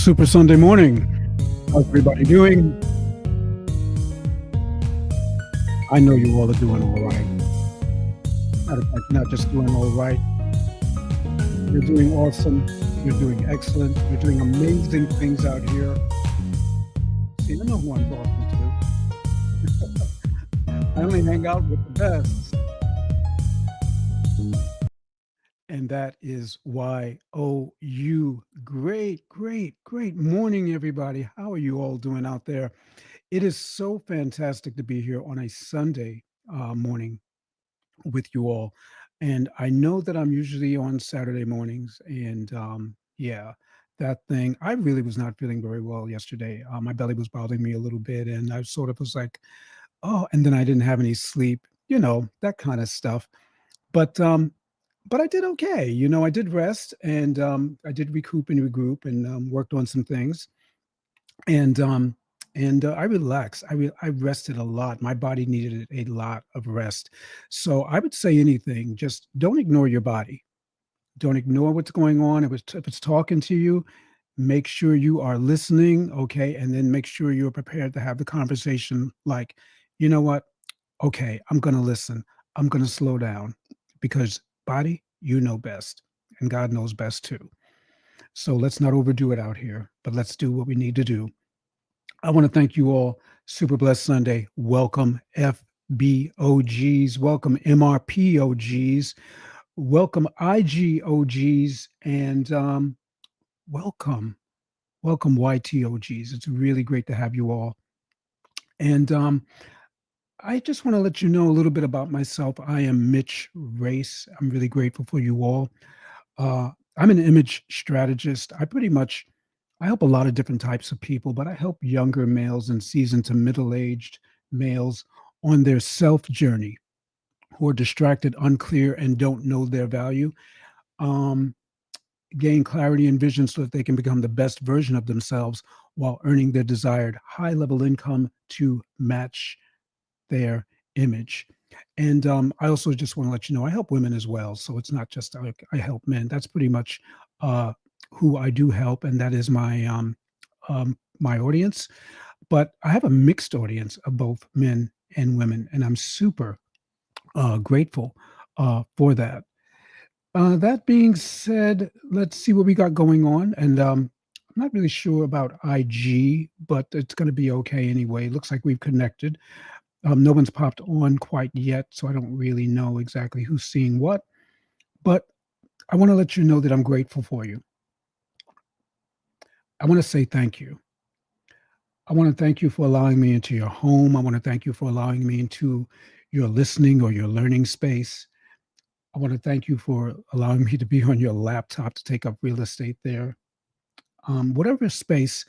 Super Sunday morning. How's everybody doing? I know you all are doing all right. Matter of fact, you're not just doing all right. You're doing awesome. You're doing excellent. You're doing amazing things out here. See, I know who I'm talking to. I only hang out with the best. And that is YOU. Great, great, great morning, everybody. How are you all doing out there? It is so fantastic to be here on a Sunday morning with you all. And I know that I'm usually on Saturday mornings. And yeah, that thing, I really was not feeling very well yesterday. My belly was bothering me a little bit. And I sort of was like, oh, and then I didn't have any sleep, that kind of stuff. But I did okay. I did rest and I did recoup and regroup and worked on some things. And I relaxed. I rested a lot. My body needed a lot of rest. So I would say anything. Just don't ignore your body. Don't ignore what's going on. If it's talking to you, make sure you are listening. Okay, and then make sure you're prepared to have the conversation. Like, you know what? Okay, I'm gonna listen. I'm gonna slow down because body, you know best, and God knows best too. So let's not overdo it out here, but let's do what we need to do. I want to thank you all. Super Blessed Sunday. Welcome, FBOGs. Welcome, MRPOGs. Welcome, IGOGs. And welcome, YTOGs. It's really great to have you all. And I just want to let you know a little bit about myself. I am Mitch Race. I'm really grateful for you all. I'm an image strategist. I help a lot of different types of people, but I help younger males and seasoned to middle-aged males on their self journey who are distracted, unclear, and don't know their value. Um, Gain clarity and vision so that they can become the best version of themselves while earning their desired high-level income to match their image. And I also just want to let you know I help women as well. So it's not just I help men. That's pretty much who I do help, and that is my audience. But I have a mixed audience of both men and women, and I'm super grateful for that. That being said, let's see what we got going on. And I'm not really sure about IG, but it's going to be okay anyway. Looks like we've connected. No one's popped on quite yet, so I don't really know exactly who's seeing what. But I want to let you know that I'm grateful for you. I want to say thank you. I want to thank you for allowing me into your home. I want to thank you for allowing me into your listening or your learning space. I want to thank you for allowing me to be on your laptop to take up real estate there. Whatever space,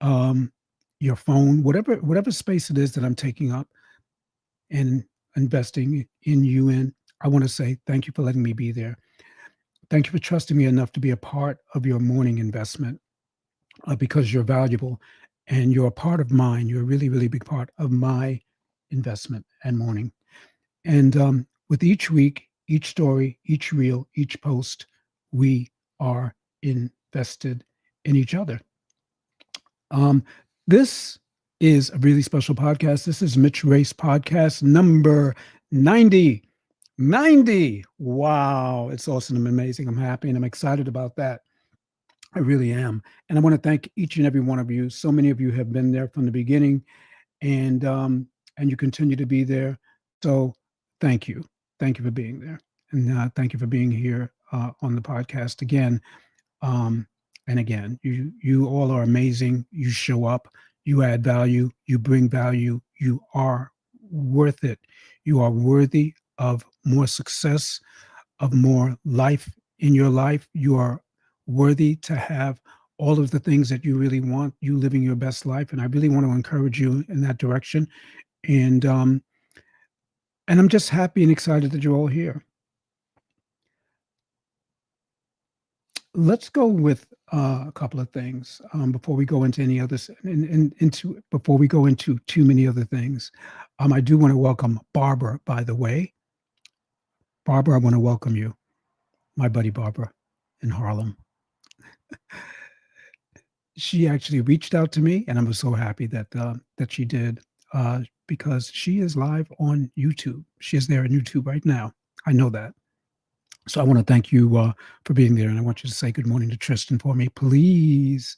um, your phone, whatever space it is that I'm taking up and investing in you in, I want to say thank you for letting me be there. Thank you for trusting me enough to be a part of your morning investment because you're valuable and you're a part of mine. You're a really, really big part of my investment and morning. And with each week, each story, each reel, each post, we are invested in each other. This is a really special podcast. This is Mitch Race podcast number 90. 90. Wow. It's awesome and amazing. I'm happy and I'm excited about that. I really am. And I want to thank each and every one of you. So many of you have been there from the beginning and you continue to be there. So thank you. Thank you for being there. And thank you for being here on the podcast again. And again, you all are amazing. You show up, you add value, you bring value, you are worth it. You are worthy of more success, of more life in your life. You are worthy to have all of the things that you really want, you living your best life. And I really want to encourage you in that direction. And I'm just happy and excited that you're all here. Let's go with a couple of things before we go into any others. Before we go into too many other things, I do want to welcome Barbara. By the way, Barbara, I want to welcome you, my buddy Barbara, in Harlem. she actually reached out to me, and I was so happy that she did, because she is live on YouTube. She is there on YouTube right now. I know that. So I wanna thank you, for being there, and I want you to say good morning to Tristan for me, please.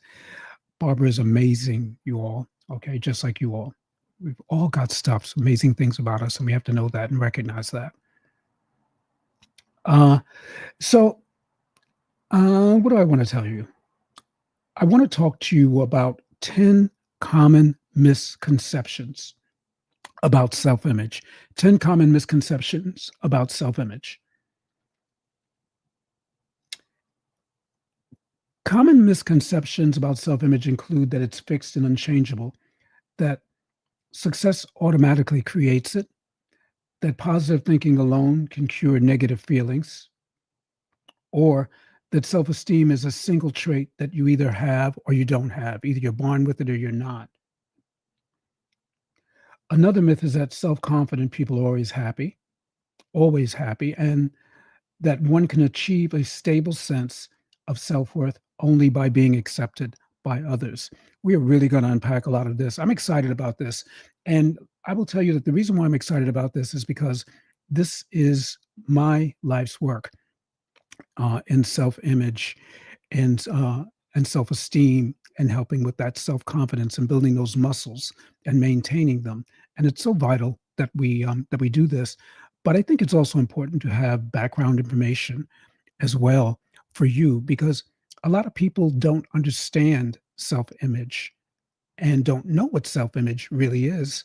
Barbara is amazing, you all, okay, just like you all. We've all got stuff, amazing things about us, and we have to know that and recognize that. Uh, so, what do I wanna tell you? I wanna talk to you about 10 common misconceptions about self-image. 10 common misconceptions about self-image. Common misconceptions about self-image include that it's fixed and unchangeable, that success automatically creates it, that positive thinking alone can cure negative feelings, or that self-esteem is a single trait that you either have or you don't have. Either you're born with it or you're not. Another myth is that self-confident people are always happy, and that one can achieve a stable sense of self-worth only by being accepted by others. We are really going to unpack a lot of this. I'm excited about this. And I will tell you that the reason why I'm excited about this is because this is my life's work, in self-image and self-esteem, and helping with that self-confidence and building those muscles and maintaining them. And it's so vital that we do this. But I think it's also important to have background information as well for you, because a lot of people don't understand self-image and don't know what self-image really is.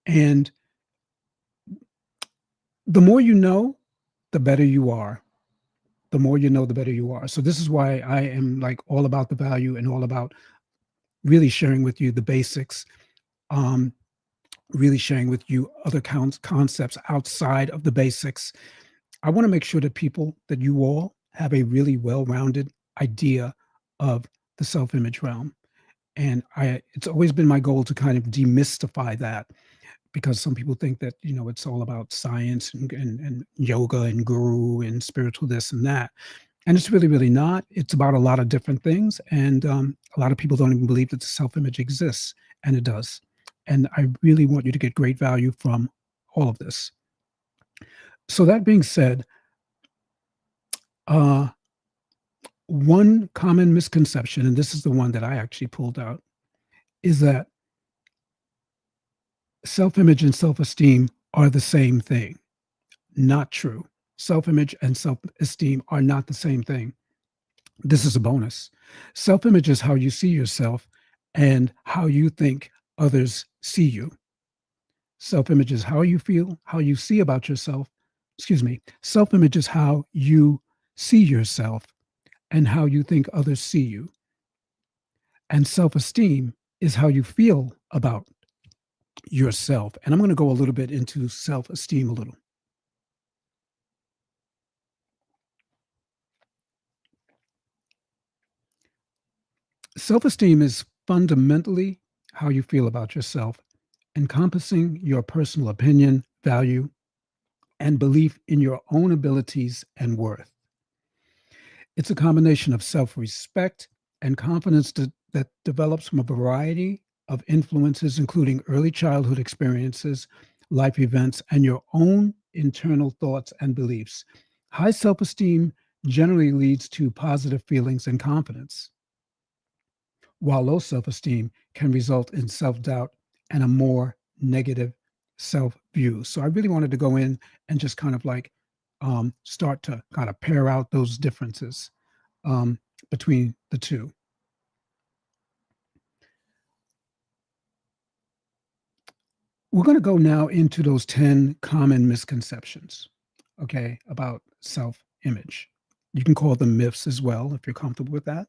And the more you know, the better you are. The more you know, the better you are. So this is why I am like all about the value and all about really sharing with you the basics, um, really sharing with you other concepts outside of the basics. I want to make sure that you all have a really well-rounded idea of the self-image realm. And it's always been my goal to kind of demystify that, because some people think that, it's all about science and yoga and guru and spiritual this and that. And it's really, really not. It's about a lot of different things. And a lot of people don't even believe that the self image exists, and it does. And I really want you to get great value from all of this. So, that being said, uh, one common misconception, and this is the one that I actually pulled out, is that self image and self esteem are the same thing. Not true. Self image and self esteem are not the same thing. This is a bonus. Self image is how you see yourself and how you think others see you. Self image is how you feel, how you see about yourself. Excuse me. Self image is how you see yourself and how you think others see you. And self esteem is how you feel about yourself. And I'm going to go a little bit into self esteem a little. Self esteem is fundamentally how you feel about yourself, encompassing your personal opinion, value, and belief in your own abilities and worth. It's a combination of self respect and confidence that develops from a variety of influences, including early childhood experiences, life events, and your own internal thoughts and beliefs. High self esteem generally leads to positive feelings and confidence, while low self esteem can result in self doubt and a more negative self view. So I really wanted to go in and just kind of like start to kind of pair out those differences um, between the two. We're going to go now into those 10 common misconceptions, okay, about self image. You can call them myths as well if you're comfortable with that,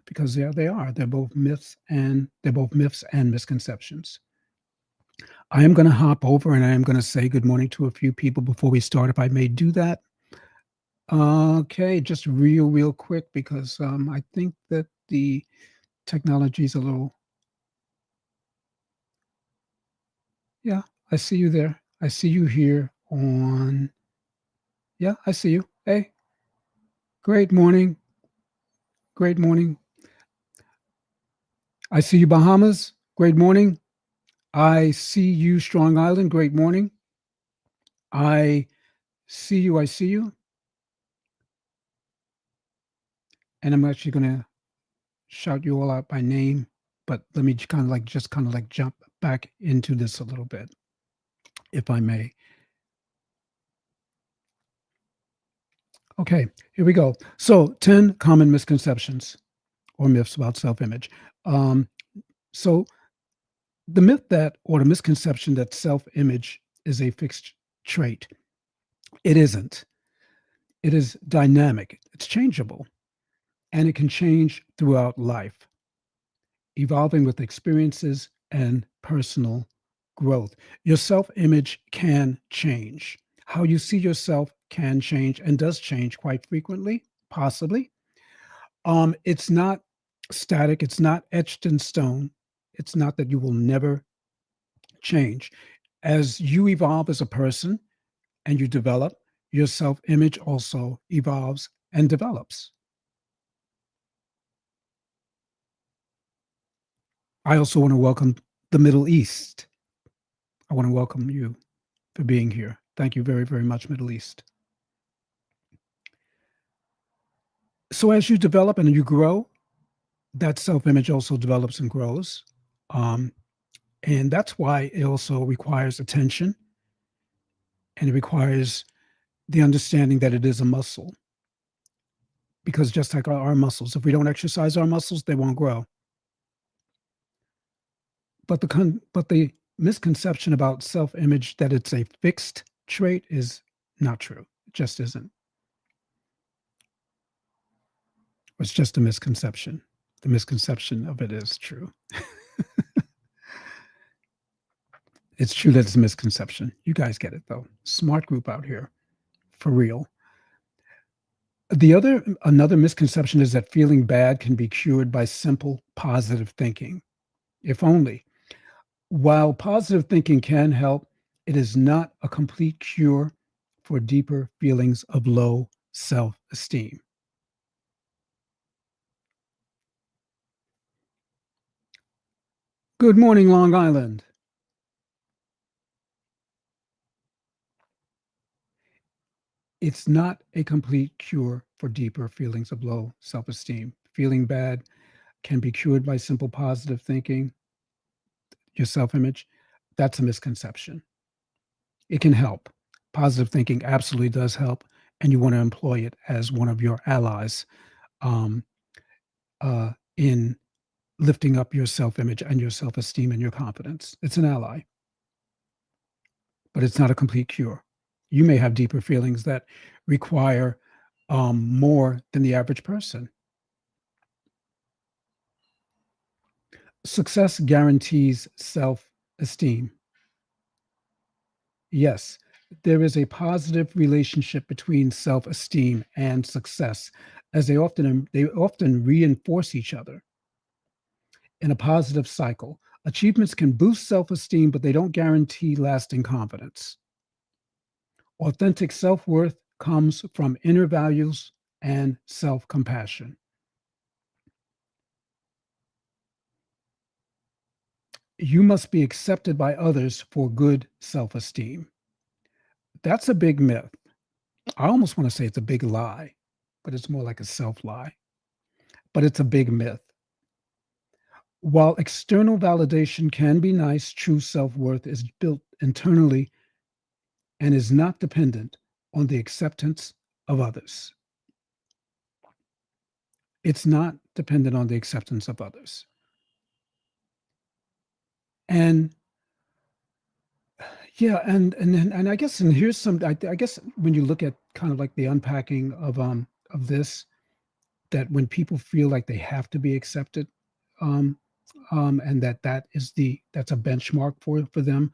because yeah, they are. They're both myths and misconceptions. I am going to hop over and I am going to say good morning to a few people before we start, if I may do that. Okay, just real quick, because I think that the technology is a little, yeah, I see you there. I see you here on, yeah, I see you. Hey, great morning. Great morning. I see you, Bahamas. Great morning. I see you, Strong Island. Great morning. I see you. I see you. And I'm actually going to shout you all out by name, but let me just kind of like jump back into this a little bit, if I may. Okay, here we go. So, 10 common misconceptions or myths about self image. Um, so, the myth that, or the misconception that self image is a fixed trait, it isn't. It is dynamic, it's changeable, and it can change throughout life, evolving with experiences and personal growth. Your self image can change. How you see yourself can change and does change quite frequently, possibly. It's not static, it's not etched in stone. It's not that you will never change. As you evolve as a person and you develop, your self image also evolves and develops. I also want to welcome the Middle East. I want to welcome you for being here. Thank you very, very much, Middle East. So, as you develop and you grow, that self image also develops and grows. Um, and that's why it also requires attention and it requires the understanding that it is a muscle. Because just like our muscles, if we don't exercise our muscles, they won't grow. But the misconception about self image that it's a fixed trait is not true. It just isn't. It's just a misconception. The misconception of it is true. It's true that it's a misconception. You guys get it though. Smart group out here, for real. Another misconception is that feeling bad can be cured by simple positive thinking. If only. While positive thinking can help, it is not a complete cure for deeper feelings of low self-esteem. Good morning, Long Island. It's not a complete cure for deeper feelings of low self-esteem. Feeling bad can be cured by simple positive thinking, your self-image. That's a misconception. It can help. Positive thinking absolutely does help, and you want to employ it as one of your allies um, in lifting up your self-image and your self-esteem and your confidence. It's an ally, but it's not a complete cure. You may have deeper feelings that require more than the average person. Success guarantees self-esteem. Yes, there is a positive relationship between self-esteem and success, as they often reinforce each other in a positive cycle. Achievements can boost self-esteem, but they don't guarantee lasting confidence. Authentic self-worth comes from inner values and self-compassion. You must be accepted by others for good self-esteem. That's a big myth. I almost want to say it's a big lie, but it's more like a self-lie. But it's a big myth. While external validation can be nice, true self-worth is built internally and is not dependent on the acceptance of others. It's not dependent on the acceptance of others. And yeah, and I guess, and here's some, I guess when you look at kind of like the unpacking of this, that when people feel like they have to be accepted, um and that's a benchmark for them,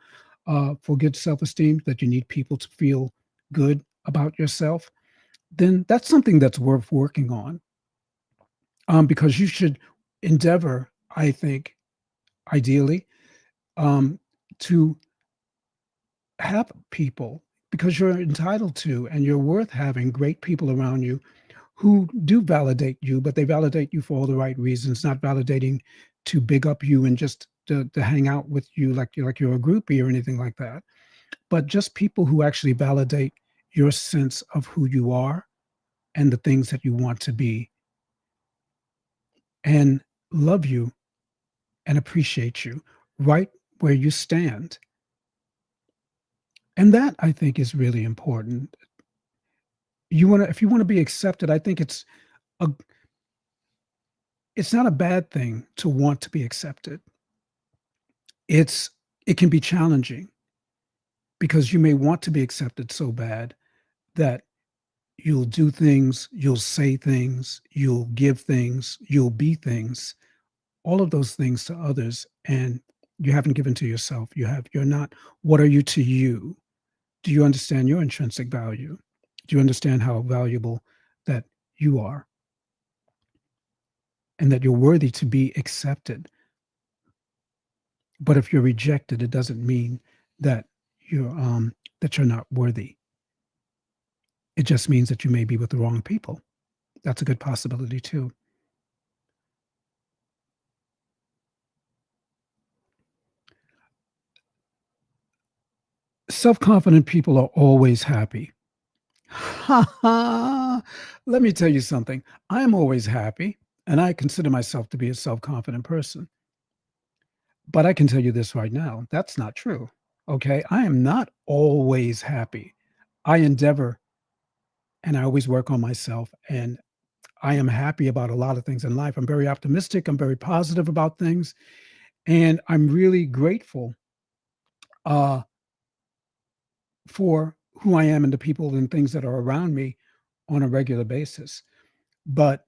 for good self-esteem, that you need people to feel good about yourself, then that's something that's worth working on, because you should endeavor, I think, ideally, um to have people, because you're entitled to and you're worth having great people around you who do validate you, but they validate you for all the right reasons, not validating to big up you and just to hang out with you like you're a groupie or anything like that, but just people who actually validate your sense of who you are and the things that you want to be and love you and appreciate you right where you stand. And that I think is really important. If you want to be accepted, I think a it's not a bad thing to want to be accepted. It's it can be challenging because you may want to be accepted so bad that you'll do things, you'll say things, you'll give things, you'll be things, all of those things to others, and you haven't given to yourself. You're not, what are you to you? Do you understand your intrinsic value? Do you understand how valuable that you are and that you're worthy to be accepted? But if you're rejected, it doesn't mean that you're not worthy. It just means that you may be with the wrong people. That's a good possibility too. Self-confident people are always happy. Ha ha! Let me tell you something. I am always happy, and I consider myself to be a self-confident person. But I can tell you this right now, that's not true. Okay? I am not always happy. I endeavor and I always work on myself, and I am happy about a lot of things in life. I'm very optimistic, I'm very positive about things, and I'm really grateful uh, for who I am and the people and things that are around me on a regular basis. But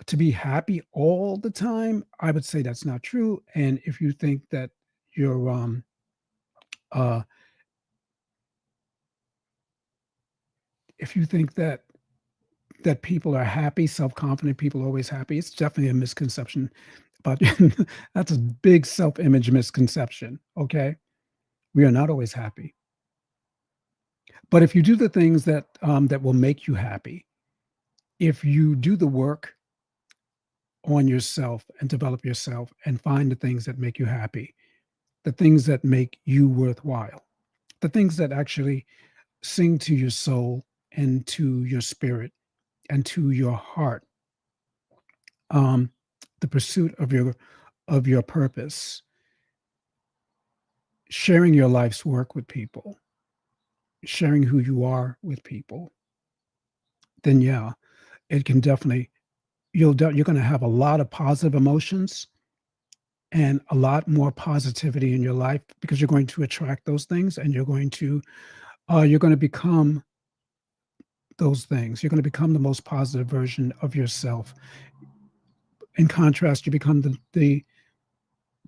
to be happy all the time, I would say that's not true. And if you think that you're uh if you think that people are happy, self-confident people are always happy, it's definitely a misconception about that's a big self-image misconception. Okay. We are not always happy. But if you do the things that will make you happy, if you do the work on yourself and develop yourself and find the things that make you happy, the things that make you worthwhile, the things that actually sing to your soul and to your spirit and to your heart, um, the pursuit of your purpose, sharing your life's work with people, sharing who you are with people, then yeah, it can definitely you're going to have a lot of positive emotions and a lot more positivity in your life because you're going to attract those things and you're going to become those things. You're going to become the most positive version of yourself. In contrast, you become the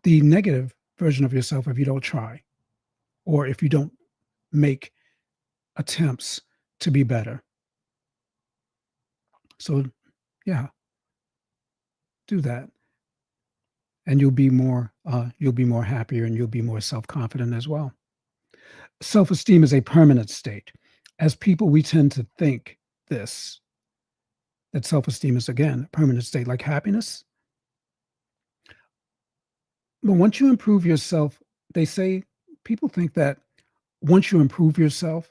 negative version of yourself if you don't try or if you don't make attempts to be better. So yeah, do that, and you'll be more happier and you'll be more self confident as well. Self esteem is a permanent state. As people, we tend to think this that self esteem is again a permanent state, like happiness. But once you improve yourself, they say people think that once you improve yourself,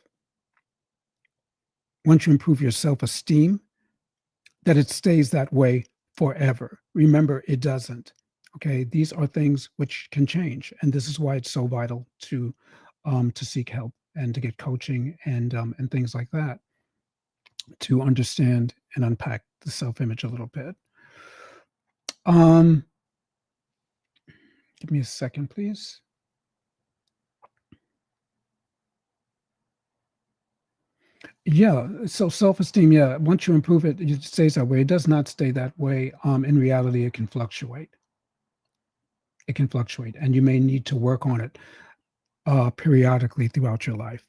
once you improve your self esteem, that it stays that way forever. Remember, it doesn't. Okay, these are things which can change, and this is why it's so vital to seek help and to get coaching and things like that to understand and unpack the self image a little bit. Um, Give me a second, please. Yeah, so self-esteem, yeah, once you improve it, it stays that way. It does not stay that way. In reality, it can fluctuate. It can fluctuate, and you may need to work on it periodically throughout your life.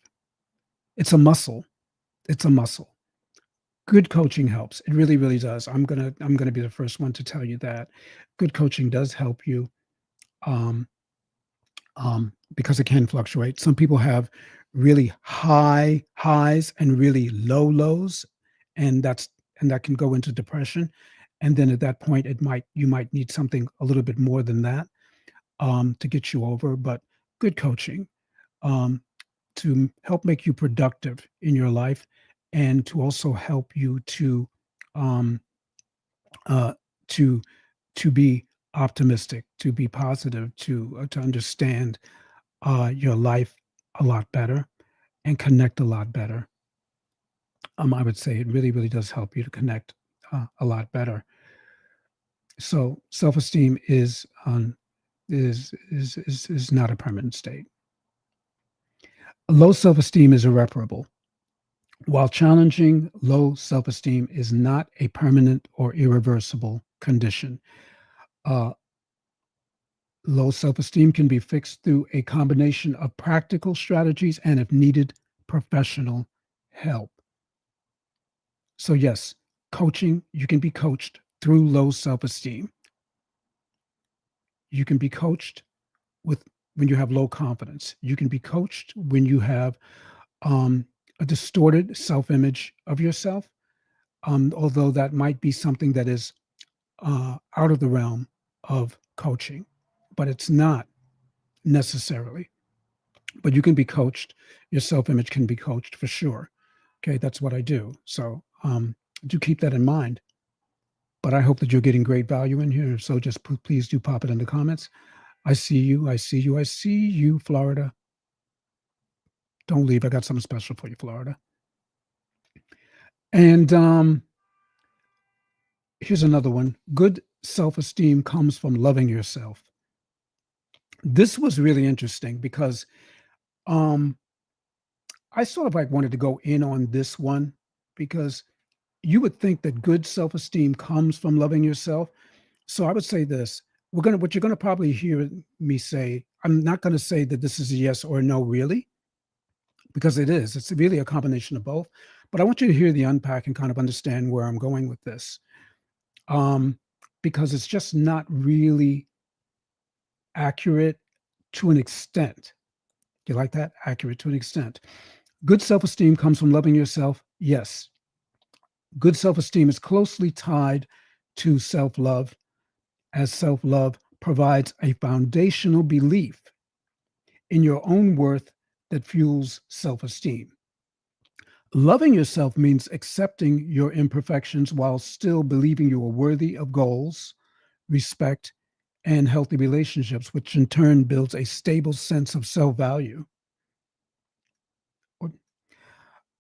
It's a muscle. It's a muscle. Good coaching helps. It really, really does. I'm gonna be the first one to tell you that. Good coaching does help you um, because it can fluctuate. Some people have really high highs and really low lows, and that can go into depression. and then at that point, it might you might need something a little bit more than that to get you over. But good coaching um, to help make you productive in your life, and to also help you um, uh, to be optimistic, to be positive, to understand your life a lot better and connect a lot better. I would say it really, really does help you to connect a lot better. So self-esteem is not a permanent state. Low self-esteem is irreparable. While challenging, low self-esteem is not a permanent or irreversible condition. Uh, Low self-esteem can be fixed through a combination of practical strategies and, if needed, professional help. So yes, coaching, you can be coached through low self-esteem. You can be coached with when you have low confidence. You can be coached when you have a distorted self-image of yourself, although that might be something that is out of the realm of coaching, but it's not necessarily. But you can be coached. Your self-image can be coached for sure. Okay, that's what I do. So do keep that in mind. But I hope that you're getting great value in here. So just please do pop it in the comments. I see you. I see you. I see you, Florida. Don't leave. I got something special for you, Florida. And here's another one. Good self-esteem comes from loving yourself. This was really interesting because um, I sort of like wanted to go in on this one because you would think that good self-esteem comes from loving yourself. So I would say this. What you're gonna probably hear me say, I'm not gonna say that this is a yes or a no, really, because it is. It's really a combination of both. But I want you to hear the unpack and kind of understand where I'm going with this. Um, because it's just not really accurate to an extent. You like that? Accurate to an extent. Good self esteem comes from loving yourself. Yes. Good self esteem is closely tied to self love, as self love provides a foundational belief in your own worth that fuels self esteem. Loving yourself means accepting your imperfections while still believing you are worthy of goals, respect, and healthy relationships, which in turn builds a stable sense of self value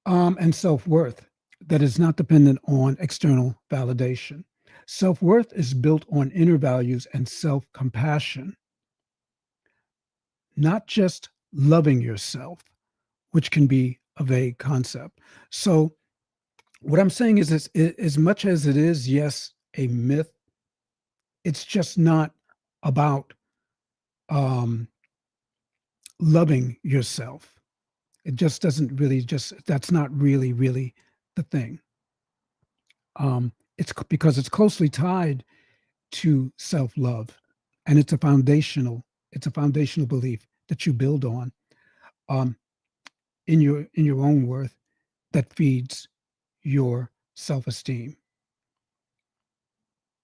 and self worth that is not dependent on external validation. Self worth is built on inner values and self compassion, not just loving yourself, which can be a vague concept. So, what I'm saying is, as much as it is, yes, a myth, it's just not about um, loving yourself. It just doesn't really that's not really, really the thing. Because it's closely tied to self-love, and it's a foundational belief that you build on um, in your own worth that feeds your self-esteem.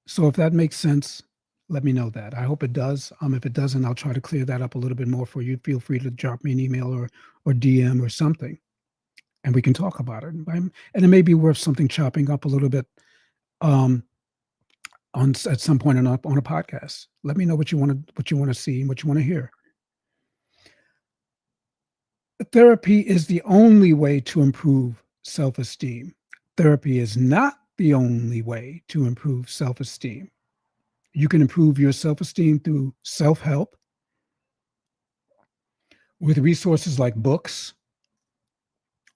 So if that makes sense, let me know that. I hope it does. If it doesn't, I'll try to clear that up a little bit more for you. Feel free to drop me an email or DM or something, and we can talk about it. And it may be worth something chopping up a little bit um, at some point on a podcast. Let me know what you want to see and what you want to hear. Therapy is the only way to improve self-esteem. Therapy is not the only way to improve self-esteem. You can improve your self-esteem through self-help with resources like books,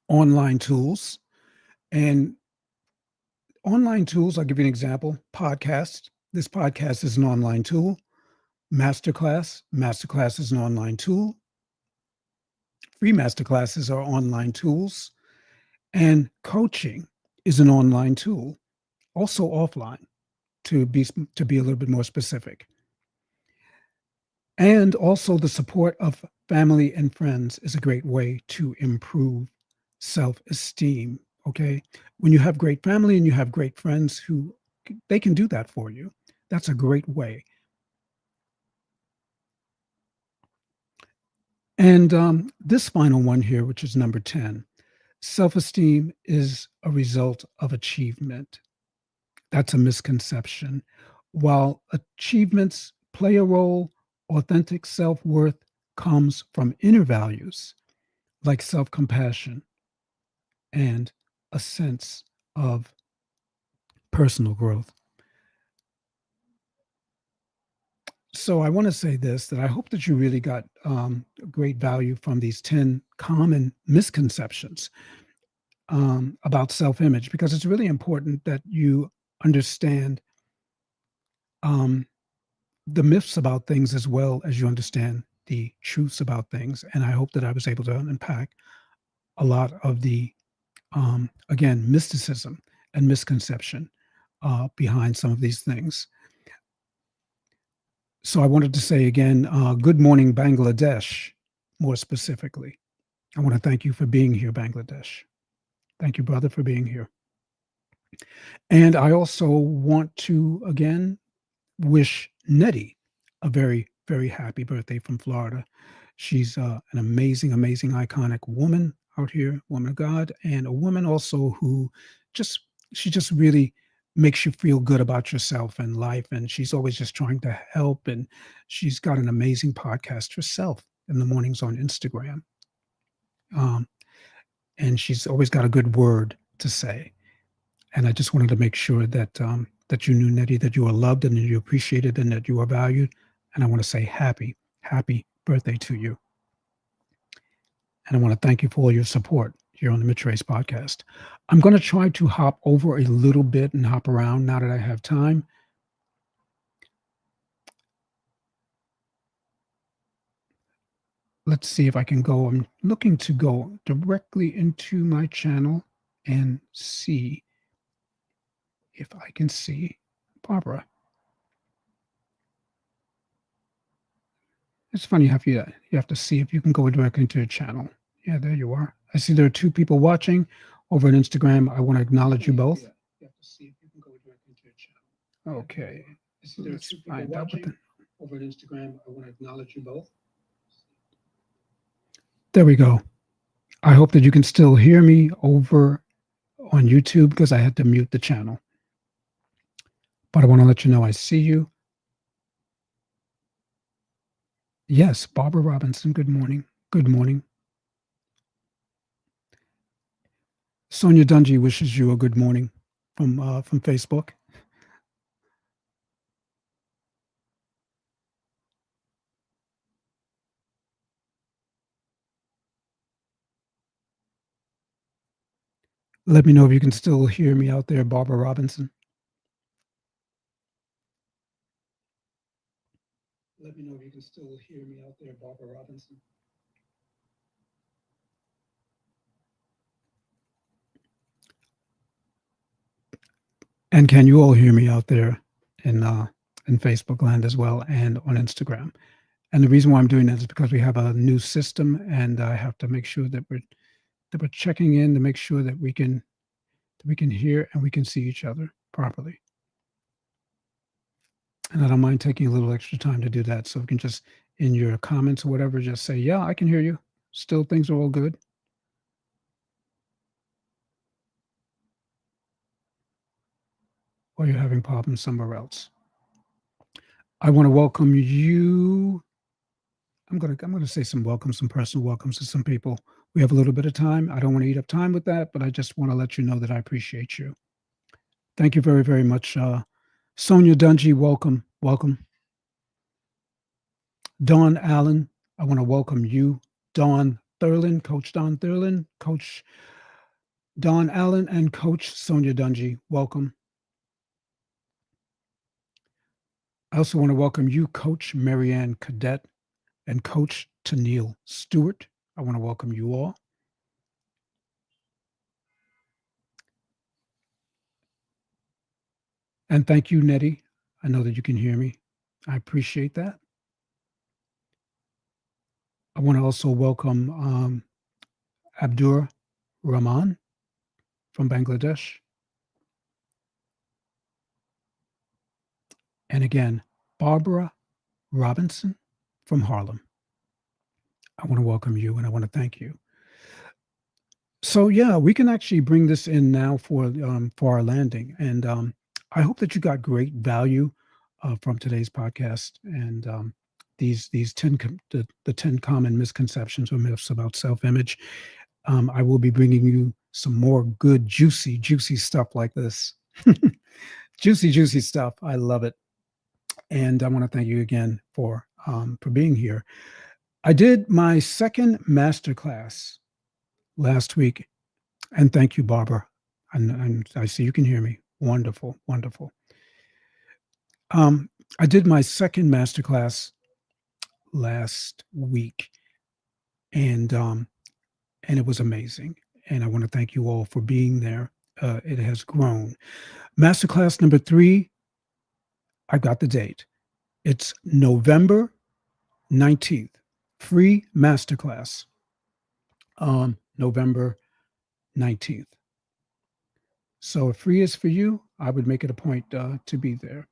online tools, and online tools. I'll give you an example. Podcast. This podcast is an online tool. Masterclass is an online tool. Free masterclasses are online tools. And coaching is an online tool, also offline, to be a little bit more specific. And also the support of family and friends is a great way to improve self-esteem. Okay. When you have great family and you have great friends who they can do that for you. That's a great way. And this final one here, which is number 10, self esteem is a result of achievement. That's a misconception. While achievements play a role, authentic self worth comes from inner values like self compassion and a sense of personal growth. So I want to say this, that I hope that you really got great value from these 10 common misconceptions about self image, because it's really important that you understand um, the myths about things as well as you understand the truths about things. And I hope that I was able to unpack a lot of the, again, mysticism and misconception behind some of these things. So I wanted to say again, good morning, Bangladesh, more specifically. I want to thank you for being here, Bangladesh. Thank you, brother, for being here. And I also want to, again, wish Nettie a very, very happy birthday from Florida. She's an amazing, amazing, iconic woman out here, woman of God, and a woman also who just, she just really makes you feel good about yourself and life. And she's always just trying to help. And she's got an amazing podcast herself in the mornings on Instagram. Um, and she's always got a good word to say. And I just wanted to make sure that that you knew, Nettie, that you are loved and that you appreciated and that you are valued. And I want to say happy, happy birthday to you. And I want to thank you for all your support here on the Mitch Race podcast. I'm going to try to hop over a little bit and hop around now that I have time. Let's see if I can go. I'm looking to go directly into my channel and see if I can see Barbara. It's funny how you have to see if you can go directly into your channel. Yeah, there you are. I see there are two people watching over on Instagram. I want to acknowledge you both. You have to see if you can go directly into your channel. Okay. I see there are two people watching over on Instagram. I want to acknowledge you both. There we go. I hope that you can still hear me over on YouTube because I had to mute the channel. But I want to let you know I see you. Yes, Barbara Robinson, good morning. Good morning. Sonia Dungy wishes you a good morning from Facebook. Let me know if you can still hear me out there, Barbara Robinson. Let me know if you can still hear me out there, Barbara Robinson. And can you all hear me out there in Facebook land as well and on Instagram? And the reason why I'm doing that is because we have a new system, and I have to make sure that we're checking in to make sure that we can hear and we can see each other properly. And I don't mind taking a little extra time to do that. So we can just, in your comments or whatever, just say, yeah, I can hear you. Still, things are all good. Or you're having problems somewhere else. I want to welcome you. I'm gonna say some personal welcomes to some people. We have a little bit of time. I don't want to eat up time with that, but I just want to let you know that I appreciate you. Thank you very, very much. Sonia Dungy, welcome, welcome. Dawn Allen, I want to welcome you. Dawn Thurlin, Coach Dawn Thurlin, Coach Dawn Allen, and Coach Sonia Dungy, welcome. I also want to welcome you, Coach Marianne Cadet and Coach Tennille Stewart. I want to welcome you all. And thank you, Nettie. I know that you can hear me. I appreciate that. I want to also welcome Abdur Rahman from Bangladesh. And again, Barbara Robinson from Harlem. I want to welcome you and I want to thank you. So yeah, we can actually bring this in now for our landing, and I hope that you got great value from today's podcast and these the 10 common misconceptions or myths about self-image. I will be bringing you some more good, juicy stuff like this. Juicy stuff. I love it, and I want to thank you again for being here. I did my second masterclass last week. And thank you, Barbara. And I see you can hear me. Wonderful, wonderful. Um, I did my second masterclass last week, and and it was amazing. And I want to thank you all for being there. It has grown. Masterclass number 3. I got the date. It's November 19th. Free masterclass. November 19th. So if free is for you, I would make it a point to be there.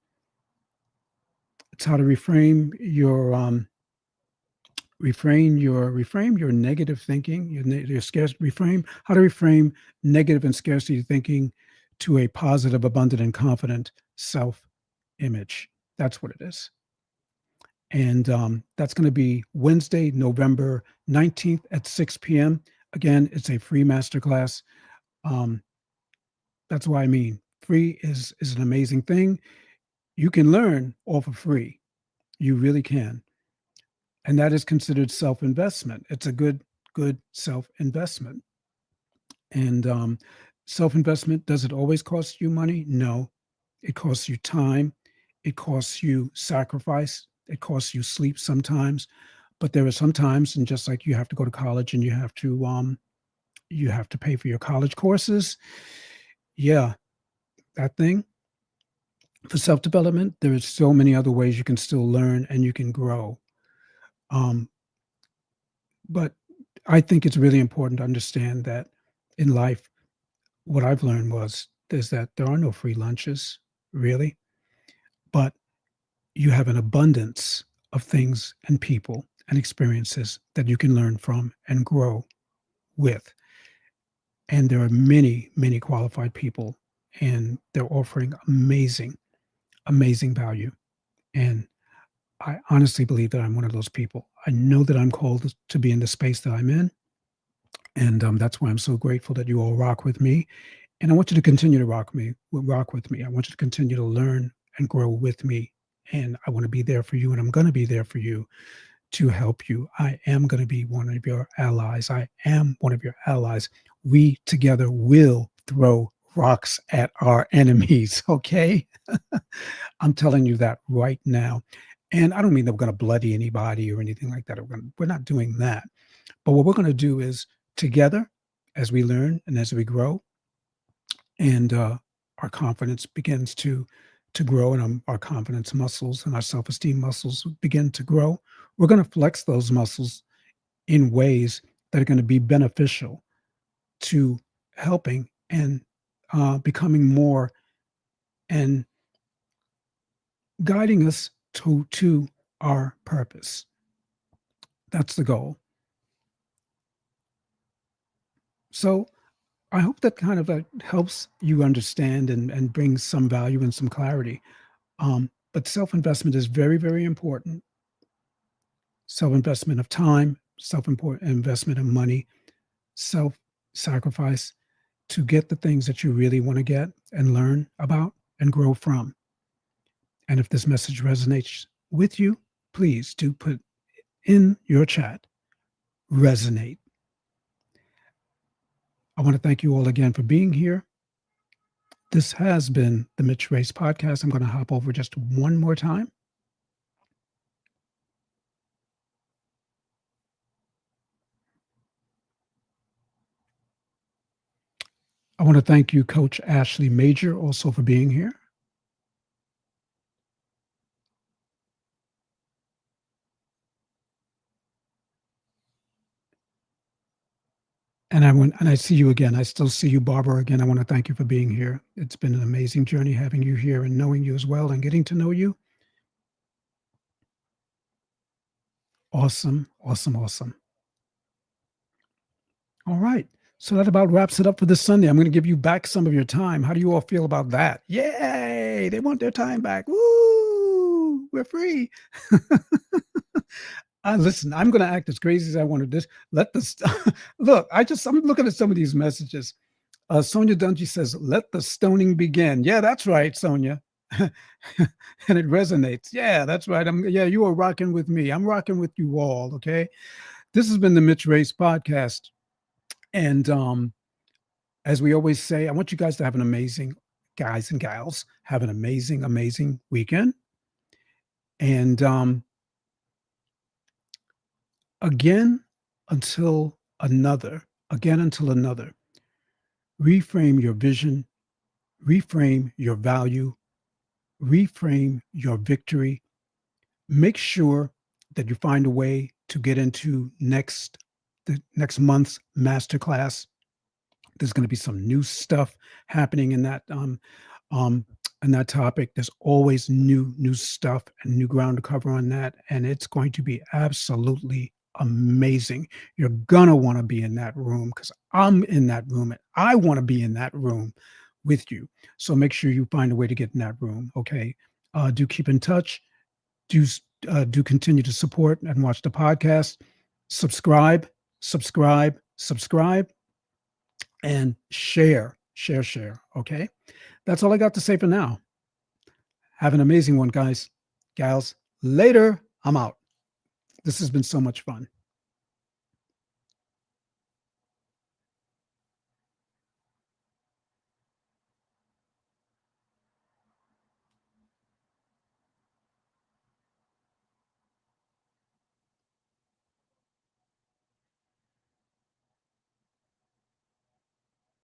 It's how to reframe your negative thinking, your scarce reframe how to reframe negative and scarcity thinking to a positive, abundant, and confident self image. That's what it is. And that's going to be Wednesday, November 19th at 6 p.m. Again, it's a free masterclass. Um, that's why I mean free is an amazing thing. You can learn all for free. You really can. And that is considered self-investment. It's a good self-investment. And self-investment, does it always cost you money? No. It costs you time. It costs you sacrifice. It costs you sleep sometimes. But there are some times, and just like you have to go to college and you have to pay for your college courses. Yeah, that thing. For self-development, there is so many other ways you can still learn and you can grow. Um, But I think it's really important to understand that in life, what I've learned is that there are no free lunches, really, but you have an abundance of things and people and experiences that you can learn from and grow with. And there are many qualified people, and they're offering amazing value. And I honestly believe that I'm one of those people. I know that I'm called to be in the space that I'm in. And that's why I'm so grateful that you all rock with me. And I want you to continue to rock with me. I want you to continue to learn and grow with me. And I want to be there for you, and I'm going to be there for you to help you. I am going to be one of your allies. I am one of your allies. We together will throw rocks at our enemies. Okay. I'm telling you that right now. And I don't mean that we're going to bloody anybody or anything like that. We're not doing that. But what we're going to do is together, as we learn and as we grow, and our confidence begins to grow, and our confidence muscles and our self-esteem muscles begin to grow. We're going to flex those muscles in ways that are going to be beneficial to helping and becoming more and guiding us to our purpose. That's the goal. So I hope that kind of helps you understand and brings some value and some clarity. But self-investment is very important. Self-investment of time, self-investment of money, self-sacrifice to get the things that you really want to get and learn about and grow from. And if this message resonates with you, please do put in your chat, resonate. I want to thank you all again for being here. This has been the Mitch Race Podcast. I'm going to hop over just one more time. I want to thank you, Coach Ashley Major, also for being here. And I see you again. I still see you, Barbara, again. I want to thank you for being here. It's been an amazing journey having you here and knowing you as well and getting to know you. Awesome, awesome, awesome. All right. So that about wraps it up for this Sunday. I'm going to give you back some of your time. How do you all feel about that? Yay! They want their time back. Woo! We're free. Listen, I'm going to act as crazy as I want to. This let this look. I'm looking at some of these messages. Sonia Dungy says, "Let the stoning begin." Yeah, that's right, Sonia. And it resonates. Yeah, that's right. Yeah, you are rocking with me. I'm rocking with you all. Okay. This has been the Mitch Race podcast. And as we always say, I want you guys to have an amazing, guys and gals, have an amazing, amazing weekend. And again, until until another, reframe your vision, reframe your value, reframe your victory. Make sure that you find a way to get into the next month's masterclass. There's going to be some new stuff happening um in that topic. There's always new stuff and new ground to cover on that, and it's going to be absolutely amazing. You're gonna want to be in that room because I'm in that room and I want to be in that room with you. So make sure you find a way to get in that room. Okay. Do keep in touch. Do do continue to support and watch the podcast. Subscribe, subscribe, and share. Okay. That's all I got to say for now. Have an amazing one, guys, gals. Later. I'm out. This has been so much fun.